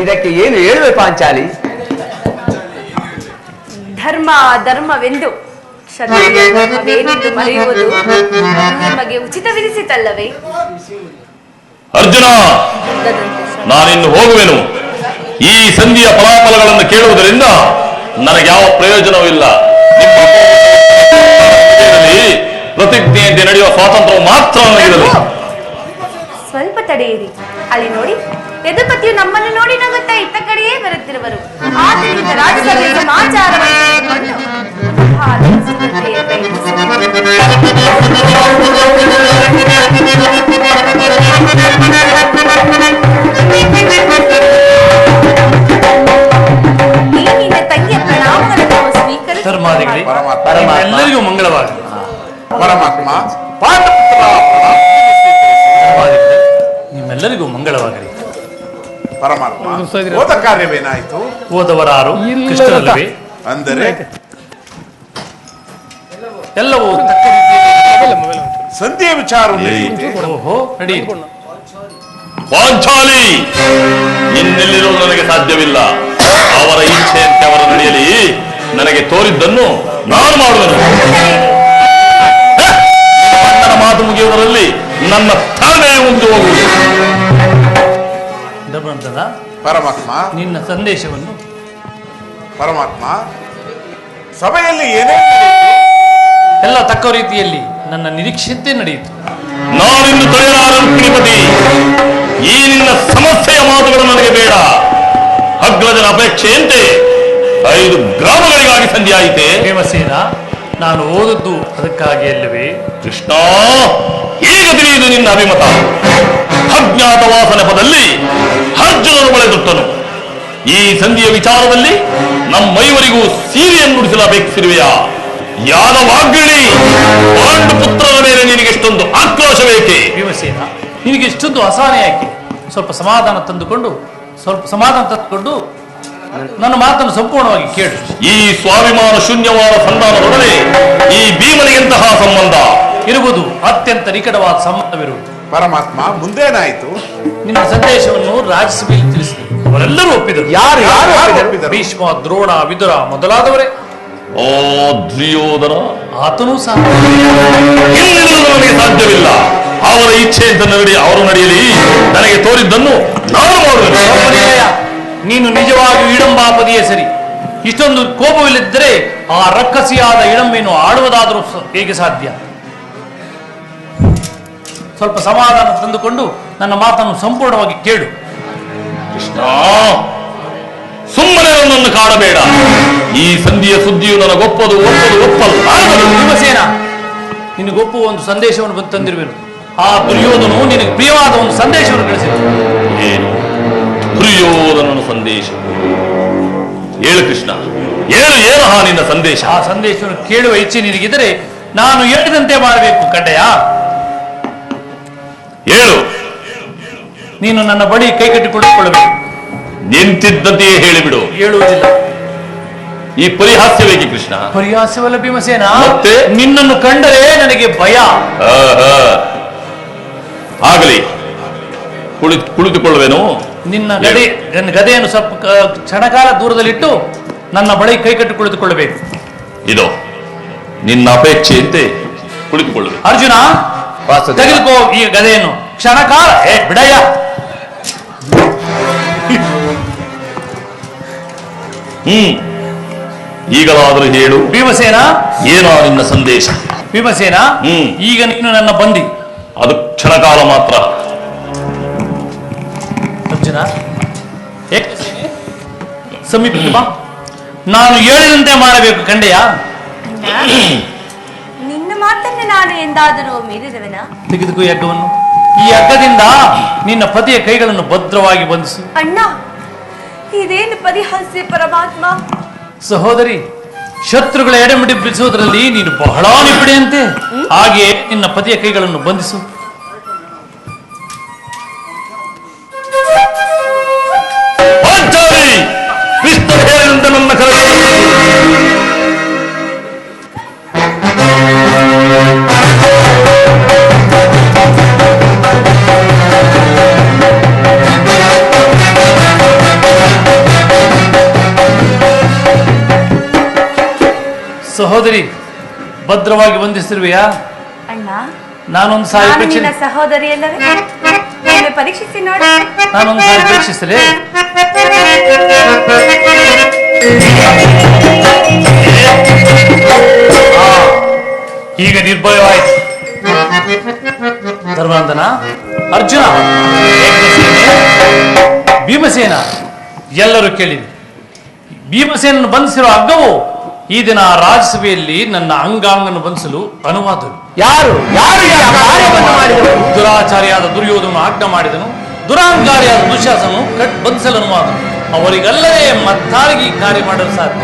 ಇದಕ್ಕೆ ಏನು ಹೇಳುವೆ ಪಾಂಚಾಲಿ? ಧರ್ಮ ಧರ್ಮವೆಂದು ಕ್ಷತ್ರಿಯ ಧರ್ಮವೇನೆಂದು ಮರೆಯುವುದು ನಿಮಗೆ ಉಚಿತವೆನಿಸಿತಲ್ಲವೇ? ಅರ್ಜುನ, ನಾನಿನ್ನು ಹೋಗುವೆನು. ಈ ಸಂಧಿಯ ಫಲಾಫಲಗಳನ್ನು ಕೇಳುವುದರಿಂದ ನನಗೆ ಯಾವ ಪ್ರಯೋಜನವೂ ಇಲ್ಲ. ಪ್ರತಿಜ್ಞೆಯಂತೆ ನಡೆಯುವ ಸ್ವಾತಂತ್ರ್ಯ ಮಾತ್ರ ನನಗಿರಲಿ. ಸ್ವಲ್ಪ ತಡೆಯಿರಿ, ಅಲ್ಲಿ ನೋಡಿ, ಯದುಪತಿಯು ನಮ್ಮನ್ನು ನೋಡಿ ನಗುತ್ತಾ ಇತ್ತ ಕಡೆಯೇ ಬರುತ್ತಿರುವರು. ಆದ್ದರಿಂದ ರಾಜಸಭೆಯ ಸಮಾಚಾರವನ್ನು ತಿಳಿದುಕೊಂಡು ಆಲಿಸುವಂತೆಯೇ ಪ್ರಯತ್ನಿಸಿ. ಈ ನಿನ್ನ ತಂಗಿಯ ಪ್ರಣಾಮಗಳನ್ನು ಸ್ವೀಕರಿಸಿ. ಧರ್ಮಾದಿಗಳೇ, ಎಲ್ಲರಿಗೂ ಮಂಗಳವಾಗಲಿ. ಪರಮಾತ್ಮ ಪಾಂಡಪುತ್ರ ಧರ್ಮಾದಿಗಳೇ, ನಿಮ್ಮೆಲ್ಲರಿಗೂ ಮಂಗಳವಾಗಲಿ. ಪರಮಾತ್ಮ ಹೋದ ಕಾರ್ಯವೇನಾಯಿತು? ಹೋದವರಾರು ಕೃಷ್ಣರಲ್ಲವೇ? ಅಂದರೆ ಎಲ್ಲವೂ ತಕ್ಕ ರೀತಿಯಲ್ಲಿ ಸಂಧಿಯ ವಿಚಾರ ಓಹೋ ನಡಿ. ಪಾಂಚಾಲಿ, ಇನ್ನೆಲ್ಲಿರುವುದು ನನಗೆ ಸಾಧ್ಯವಿಲ್ಲ. ಅವರ ಇಚ್ಛೆಯಂತೆ ಅವರ ನಡೆಯಲಿ. ನನಗೆ ತೋರಿದ್ದನ್ನು ನಾನು ಮಾಡುವೆನು. ನನ್ನ ಮಾತು ಮುಗಿಯುವುದರಲ್ಲಿ ನನ್ನ ತಾನೇ ಮುಂದೆ ಹೋಗುವುದು. ಧರ್ಮಂತದ ಪರಮಾತ್ಮ ನಿನ್ನ ಸಂದೇಶವನ್ನು ಪರಮಾತ್ಮ ಸಭೆಯಲ್ಲಿ ಏನೇ ಎಲ್ಲ ತಕ್ಕ ರೀತಿಯಲ್ಲಿ ನನ್ನ ನಿರೀಕ್ಷೆಯಂತೆ ನಡೆಯಿತು. ನಾನಿನ್ನು ತಡೆಯಲಾರನು ಶ್ರೀಪತಿ. ಈ ನಿನ್ನ ಸಮಸ್ಯೆಯ ಮಾತುಗಳು ನನಗೆ ಬೇಡ. ಅಗ್ರಜನ ಅಪೇಕ್ಷೆಯಂತೆ 5 ಗ್ರಾಮಗಳಿಗಾಗಿ ಸಂಧಿಯಾಯಿತೆ. ಹೇಮಸೇನ, ನಾನು ಓದದ್ದು ಅದಕ್ಕಾಗಿ ಅಲ್ಲವೇ? ಕೃಷ್ಣ, ಈಗ ತಿಳಿಯುವುದು ನಿನ್ನ ಅಭಿಮತ. ಅಜ್ಞಾತವಾಸ ನೆಪದಲ್ಲಿ ಅರ್ಜುನನು ಬಳೆದುಟ್ಟನು. ಈ ಸಂಧಿಯ ವಿಚಾರದಲ್ಲಿ ನಮ್ಮೈವರಿಗೂ ಸೀರೆಯನ್ನು ಉಡಿಸಲು ಅಪೇಕ್ಷಿಸಿರುವೆಯಾ? ಯಾದವಾಗ್ರಣಿ ಪಾಂಡುಪುತ್ರರ ಮೇಲೆ ನಿನಗೆಷ್ಟೊಂದು ಆಕ್ರೋಶ ಬೇಕೆ? ಭೀಮಸೇನ, ನಿನಗೆ ಇಷ್ಟೊಂದು ಅಸಹನೆ ಯಾಕೆ? ಸ್ವಲ್ಪ ಸಮಾಧಾನ ತಂದುಕೊಂಡು ನನ್ನ ಮಾತನ್ನು ಸಂಪೂರ್ಣವಾಗಿ ಕೇಳು. ಈ ಸ್ವಾಭಿಮಾನ ಶೂನ್ಯವಾದ ಸಂಧಾನದೊಡನೆ ಈ ಭೀಮನಿಗೆಂತಹ ಸಂಬಂಧ ಇರುವುದು? ಅತ್ಯಂತ ನಿಕಟವಾದ ಸಂಬಂಧವಿರುವುದು. ಪರಮಾತ್ಮ ಮುಂದೇನಾಯಿತು? ನಿನ್ನ ಸಂದೇಶವನ್ನು ರಾಜ್ಯಸಭೆಯಲ್ಲಿ ತಿಳಿಸಿದೆ. ಅವರೆಲ್ಲರೂ ಒಪ್ಪಿದರು. ಯಾರು ಒಪ್ಪಿದರು? ಭೀಷ್ಮ, ದ್ರೋಣ, ವಿದುರ ಮೊದಲಾದವರೇ. ಓ ದುರ್ಯೋಧನ, ಆತನೂ ಸಹ. ಇನ್ನೆಲ್ಲೂ ನನಗೆ ಸಾಧ್ಯವಿಲ್ಲ. ಅವರ ಇಚ್ಛೆಯಂತೆ ಅವರು ನಡೆಯಲಿ. ನನಗೆ ತೋರಿದ್ದನ್ನು ನಾನು ಮಾಡುವೆನು. ನೀನು ನಿಜವಾಗಿಯೂ ಇಡಂಬಾಪದಿಯೇ ಸರಿ. ಇಷ್ಟೊಂದು ಕೋಪವಿಲ್ಲದಿದ್ದರೆ ಆ ರಕ್ಕಸಿಯಾದ ಇಡಂಬೆಯನ್ನು ಆಡುವುದಾದರೂ ಹೇಗೆ ಸಾಧ್ಯ? ಸ್ವಲ್ಪ ಸಮಾಧಾನ ತಂದುಕೊಂಡು ನನ್ನ ಮಾತನ್ನು ಸಂಪೂರ್ಣವಾಗಿ ಕೇಳು. ಕೃಷ್ಣ, ಸುಮ್ಮನೆ ನನ್ನನ್ನು ಕಾಡಬೇಡ. ಈ ಸಂಧಿಯ ಸುದ್ದಿಯು ನನಗೊಪ್ಪದು ಒಪ್ಪಲಾರದು. ಭೀಮಸೇನ, ನಿನಗೊಪ್ಪುವ ಒಂದು ಸಂದೇಶವನ್ನು ಬಂದು ತಂದಿರುವೆನು. ಆ ದುರ್ಯೋಧನು ನಿನಗೆ ಪ್ರಿಯವಾದ ಒಂದು ಸಂದೇಶವನ್ನು ಕಳಿಸಿದನು. ಏನು ದುರ್ಯೋಧನನ ಸಂದೇಶ? ಹೇಳು ಕೃಷ್ಣ, ಏನು ನಿನ್ನ ಸಂದೇಶ? ಆ ಸಂದೇಶವನ್ನು ಕೇಳುವ ಇಚ್ಛೆ ನಿನಗಿದ್ದರೆ ನಾನು ಹೇಳಿದಂತೆ ಮಾಡಬೇಕು ಕಡ್ಡಯ. ಹೇಳು. ನೀನು ನನ್ನ ಬಳಿ ಕೈ ಕಟ್ಟಿಕೊಳ್ಳಬೇಕು. ನಿಂತಿದ್ದಂತೆಯೇ ಹೇಳಿಬಿಡು. ಹೇಳುವುದಿಲ್ಲ. ಈ ಪರಿಹಾಸ್ಯವೇಕೆ ಕೃಷ್ಣ? ಪರಿಹಾಸ್ಯವಲ್ಲ ಭೀಮಸೇನ, ಮತ್ತೆ? ನಿನ್ನನ್ನು ಕಂಡರೆ ನನಗೆ ಭಯ. ಆಗಲಿ, ಕುಳಿತುಕೊಳ್ಳುವೆನು. ನಿನ್ನ ಗದೆಯನ್ನು ಸ್ವಲ್ಪ ಕ್ಷಣಕಾಲ ದೂರದಲ್ಲಿಟ್ಟು ನನ್ನ ಬಳಿ ಕೈ ಕಟ್ಟಿ ಕುಳಿತುಕೊಳ್ಳಬೇಕು. ಇದು ನಿನ್ನ ಅಪೇಕ್ಷೆಯಂತೆ ಕುಳಿತುಕೊಳ್ಳುವೆ. ಅರ್ಜುನ, ತೆಗೆದುಕೋ ಈ ಗದೆಯನ್ನು. ಕ್ಷಣಕಾಲ ಬಿಡಯ್ಯ. ಈಗಲಾದರೂ ಹೇಳು ಭೀಮಸೇನ. ಏನೋ ನಿನ್ನ ಸಂದೇಶ? ಭೀಮಸೇನ, ಈಗ ನೀನು ನನ್ನ ಬಂದಿ. ಅದು ಕ್ಷಣಕಾಲ ಮಾತ್ರ. ಅರ್ಜುನ, ಸಮೀಪ ನಾನು ಹೇಳಿದಂತೆ ಮಾಡಬೇಕು ಕಂಡೆಯ. ನಿನ್ನ ಮಾತನ್ನ ನಾನು ಎಂದಾದರೂ ಮೀರಿದವನ? ತೆಗೆದುಕೋ ಈ ಹಗ್ಗವನ್ನು. ಈ ಹಗ್ಗದಿಂದ ನಿನ್ನ ಪತಿಯ ಕೈಗಳನ್ನು ಭದ್ರವಾಗಿ ಬಂಧಿಸು. ಅಣ್ಣ, ಇದೇನು ಪರಿಹಾಸ್ಯ ಪರಮಾತ್ಮ. ಸಹೋದರಿ, ಶತ್ರುಗಳ ಎಡೆಮಿಡಿ ಬಿಡಿಸುವುದರಲ್ಲಿ ನೀನು ಬಹಳ ನಿಪುಣೆಯಂತೆ. ಹಾಗೆ ನಿನ್ನ ಪತಿಯ ಕೈಗಳನ್ನು ಬಂಧಿಸು. ನನ್ನ ಕರೆ ಸಹೋದರಿ, ಭದ್ರವಾಗಿ ಬಂಧಿಸಿರುವೆಯಾ? ಅಣ್ಣ, ನಾನೊಂದು ಸಾರಿ ನಿನ್ನ ಸಹೋದರಿ ಅಲ್ಲವೇ? ಪರೀಕ್ಷಿಸಿ ನೋಡಿ. ನಾನೊಂದು ಸಾರಿ ಪರೀಕ್ಷಿಸಲೇ? ಈಗ ನಿರ್ಭಯವಾಯಿತು. ಧರ್ಮಾಂಧನ, ಅರ್ಜುನ, ಭೀಮಸೇನ, ಎಲ್ಲರೂ ಕೇಳಿದೆ. ಭೀಮಸೇನನ್ನು ಬಂಧಿಸಿರುವ ಹಗ್ಗವು ಈ ದಿನ ರಾಜ್ಯಸಭೆಯಲ್ಲಿ ನನ್ನ ಅಂಗಾಂಗನ್ನು ಬಂಧಿಸಲು ಅನುವಾದವು. ಯಾರು ದುರಾಚಾರಿಯಾದ ದುರ್ಯೋಧನ ಆಜ್ಞೆ ಮಾಡಿದನು. ದುರಾಂಕಾರಿಯಾದ ದುಶ್ಯಾಸನು ಬಂಧಿಸಲು ಅನುವಾದನು. ಅವರಿಗಲ್ಲದೆ ಮತ್ತಾರಿಗೆ ಕಾರ್ಯ ಮಾಡಲು ಸಾಧ್ಯ?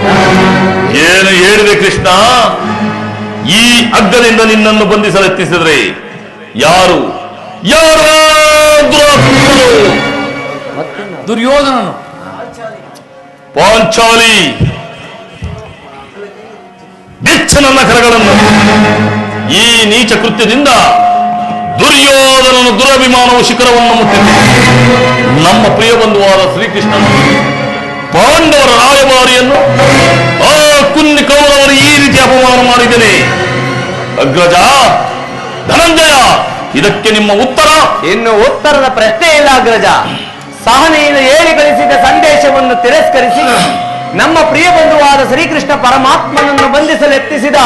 ಏನು ಹೇಳಿದೆ ಕೃಷ್ಣ? ಈ ಹಗ್ಗದಿಂದ ನಿನ್ನನ್ನು ಬಂಧಿಸಲು ಯತ್ನಿಸಿದ್ರೆ ಯಾರು ದುರ್ಯೋಧನನು. ಪಾಂಚಾಲಿ, ಬಿಚ್ಚ ನನ್ನ ಕರಗಳನ್ನು. ಈ ನೀಚ ಕೃತ್ಯದಿಂದ ದುರ್ಯೋಧನನ ದುರಭಿಮಾನವು ಶಿಖರವನ್ನು ಮುಟ್ಟಿದೆ. ನಮ್ಮ ಪ್ರಿಯ ಬಂಧುವಾದ ಶ್ರೀಕೃಷ್ಣನು ಪಾಂಡವರ ರಾಯಭಾರಿಯನ್ನು ಆ ಕುನ್ನಿ ಕೌರವರು ಈ ರೀತಿ ಅಪಮಾನ ಮಾಡಿದ್ದೇನೆ. ಅಗ್ರಜ, ಧನಂಜಯ, ಇದಕ್ಕೆ ನಿಮ್ಮ ಉತ್ತರ? ಇನ್ನು ಉತ್ತರದ ಪ್ರಶ್ನೆ ಇಲ್ಲ ಅಗ್ರಜ. ಸಹನೆಯಿಂದ ಹೇಳಿ ಕಳಿಸಿದ ಸಂದೇಶವನ್ನು ತಿರಸ್ಕರಿಸಿ ನಮ್ಮ ಪ್ರಿಯ ಬಂಧುವಾದ ಶ್ರೀಕೃಷ್ಣ ಪರಮಾತ್ಮನನ್ನು ಬಂಧಿಸಲು ಯತ್ನಿಸಿದ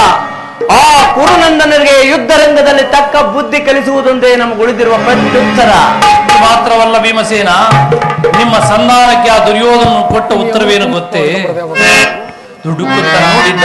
ಆ ಕುರುನಂದನರಿಗೆ ಯುದ್ಧರಂಗದಲ್ಲಿ ತಕ್ಕ ಬುದ್ಧಿ ಕಲಿಸುವುದೊಂದೇ ನಮಗುಳಿದಿರುವ ಪ್ರತ್ಯುತ್ತರ. ಮಾತ್ರವಲ್ಲ ಭೀಮಸೇನ, ನಿಮ್ಮ ಸಂಧಾನಕ್ಕೆ ಆ ದುರ್ಯೋಧನ ಕೊಟ್ಟ ಉತ್ತರವೇನು ಗೊತ್ತೇ? ದುಡುಕುತ್ತ ನೋಡಿದ್ದ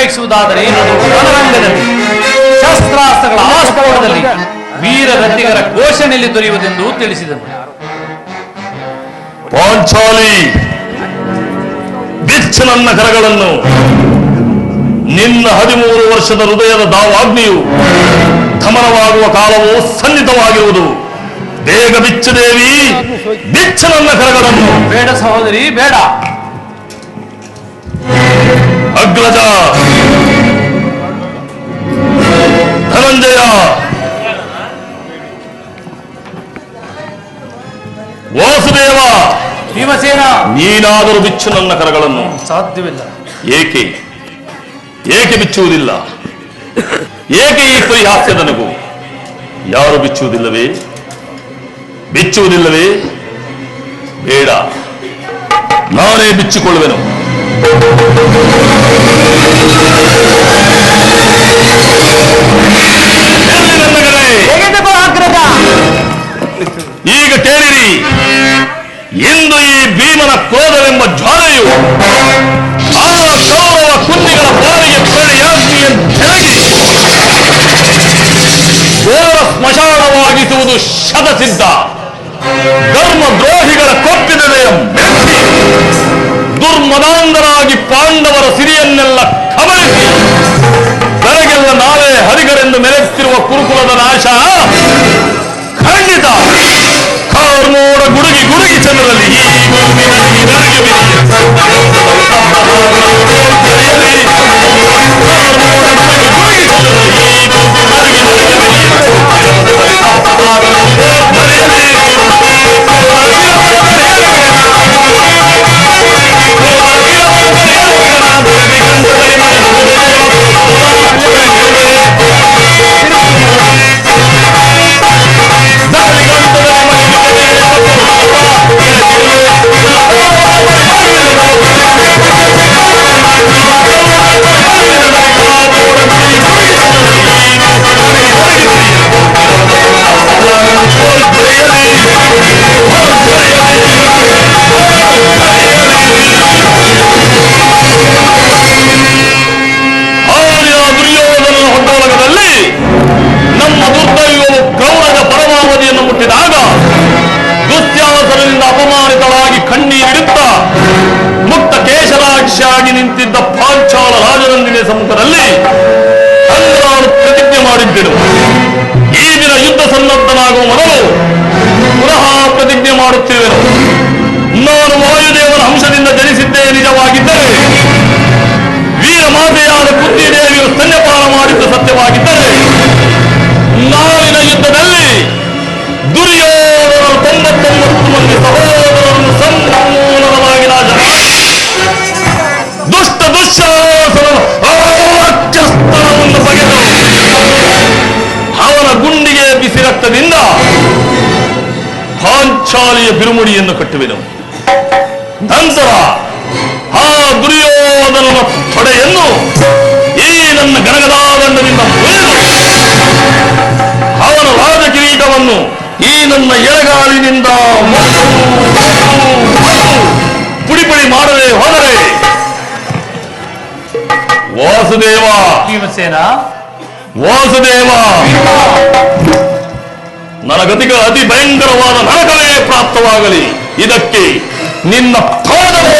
ಬಯಸುವುದಾದರೆ ಅದು ರಣರಂಗದಲ್ಲಿ, ಶಸ್ತ್ರಾಸ್ತ್ರಗಳ ಆಸ್ಪದದಲ್ಲಿ, ವೀರ ರಥಿಗರ ಘೋಷಣೆಯಲ್ಲಿ ದೊರೆಯುವುದೆಂದು ತಿಳಿಸಿದನು. ಪಾಂಚಾಲಿ, ಬಿಚ್ಚ ನನ್ನ ಕರಗಳನ್ನು. ನಿನ್ನ 13 ವರ್ಷದ ಹೃದಯದ ದಾವಾಗ್ನಿಯು ದಮನವಾಗುವ ಕಾಲವು ಸನ್ನಿಹಿತವಾಗಿರುವುದು. ಬೇಗ ಬಿಚ್ಚು ದೇವಿ, ಬಿಚ್ಚ ನನ್ನ ಕರಗಳನ್ನು. ಬೇಡ ಸಹೋದರಿ, ಬೇಡ. ಅಗ್ರಜ, ಧನಂಜಯ, ವಾಸುದೇವ, ಭೀಮಸೇನ, ನೀನಾದರೂ ಬಿಚ್ಚು ನನ್ನ ಕರಗಳನ್ನು. ಸಾಧ್ಯವಿಲ್ಲ. ಏಕೆ ಏಕೆ ಬಿಚ್ಚುವುದಿಲ್ಲ? ಏಕೆ ಈ ಪರಿಹಾಸ್ಯ ನನಗೂ? ಯಾರು ಬಿಚ್ಚುವುದಿಲ್ಲವೇ? ಬಿಚ್ಚುವುದಿಲ್ಲವೇ? ಬೇಡ, ನಾನೇ ಬಿಚ್ಚಿಕೊಳ್ಳುವೆನು. ಈಗ ಕೇಳಿರಿ, ಇಂದು ಈ ಭೀಮನ ಕ್ರೋಧವೆಂಬ ಜ್ವಾಲೆಯು ಆ ಕೌರವ ಕುನ್ನಿಗಳ ಬಾರಿಗೆ ಬೆಳೆಯಾಗ್ನಿಯಂತೆರಗಿ ಘೋರ ಸ್ಮಶಾನವಾಗಿಸುವುದು ಶತಸಿದ್ಧ. ಧರ್ಮ ದ್ರೋಹಿಗಳ ಕೊಪ್ಪಿದೆಯ ಮೆಚ್ಚಿ ದುರ್ಮದಾಂಧರಾಗಿ ಪಾಂಡವರ ಸಿರಿಯನ್ನೆಲ್ಲ ಕಬಳಿಸಿ ಬೆಳಗೆಲ್ಲ ನಾವೇ ಹರಿಗರೆಂದು ಮೆರೆಯುತ್ತಿರುವ ಕುರುಕುಲದ ನಾಶ ಖಂಡಿತ. ಕಾರ್ಮೋಡ ಗುಡುಗಿ ಗುಡುಗಿ ಚಂದ್ರದಲ್ಲಿ ಈ ಭೂಮಿಯಲ್ಲಿ ನರಗೆ ಬಿದ್ದಿದೆ. ನಮ್ಮ ದುರ್ದೈವವು ಗೌರವ ಪರಮಾವಧಿಯನ್ನು ಮುಟ್ಟಿದಾಗ ದುಸ್ತ್ಯಾಸನದಿಂದ ಅಪಮಾನಿತರಾಗಿ ಕಣ್ಣೀರಿಡುತ್ತಾ ಮುಕ್ತ ಕೇಶರಾಕ್ಷಿಯಾಗಿ ನಿಂತಿದ್ದ ಪಾಂಚಾಲ ರಾಜನಂದಿನಿ ಸಮ್ಮುಖದಲ್ಲಿ ನಾನು ಪ್ರತಿಜ್ಞೆ ಮಾಡಿದ್ದೆನು. ಈ ದಿನ ಯುದ್ಧ ಸನ್ನದ್ಧನಾಗುವ ಮೊದಲು ಪುನಃ ಪ್ರತಿಜ್ಞೆ ಮಾಡುತ್ತಿರುವೆನು. ನಾನು ವಾಯುದೇವನ ಅಂಶದಿಂದ ಜನಿಸಿದ್ದೇ ನಿಜವಾಗಿದ್ದರೆ, ವೀರಮಾತೆಯಾದ ಕುಂತಿದೇವಿಯು ಸ್ತನ್ಯಪಾನ ಮಾಡಿದ್ದು ಸತ್ಯವಾಗಿದ್ದರೆ, ನಾಳಿನ ಯುದ್ಧದಲ್ಲಿ ದುರ್ಯೋಧನ 99 ಮಂದಿ ಸಹೋದರರನ್ನು ಸಂಪೂರ್ಣವಾಗಿ ನಾಶ ಮಾಡಿ ದುಷ್ಟ ದುಶ್ಯಾಸನ ರಾಕ್ಷಸ್ತನವನ್ನು ಬಗೆದು ಅವನ ಗುಂಡಿಗೆ ಬಿಸಿ ರಕ್ತದಿಂದ ಪಾಂಚಾಲಿಯ ಬಿರುಮುಡಿಯನ್ನು ಕಟ್ಟುವೆನು. ನಂತರ ಆ ದುರ್ಯೋಧನನ ತೊಡೆಯನ್ನು ಈ ನನ್ನ ಗಣಗದಾದಂಡದಿಂದ ಮುರಿದು ಅವನ ರಾಜಕಿರೀಟವನ್ನು ಈ ನನ್ನ ಎಳೆಗಾಲಿನಿಂದ ಪುಡಿ ಪುಡಿ ಮಾಡದೆ ಹೋದರೆ ವಾಸುದೇವ, ಭೀಮಸೇನ, ವಾಸುದೇವ, ನನಗತಿಗೆ ಅತಿ ಭಯಂಕರವಾದ ನರಕವೇ ಪ್ರಾಪ್ತವಾಗಲಿ. ಇದಕ್ಕೆ ನಿನ್ನ ಪಾದವೇ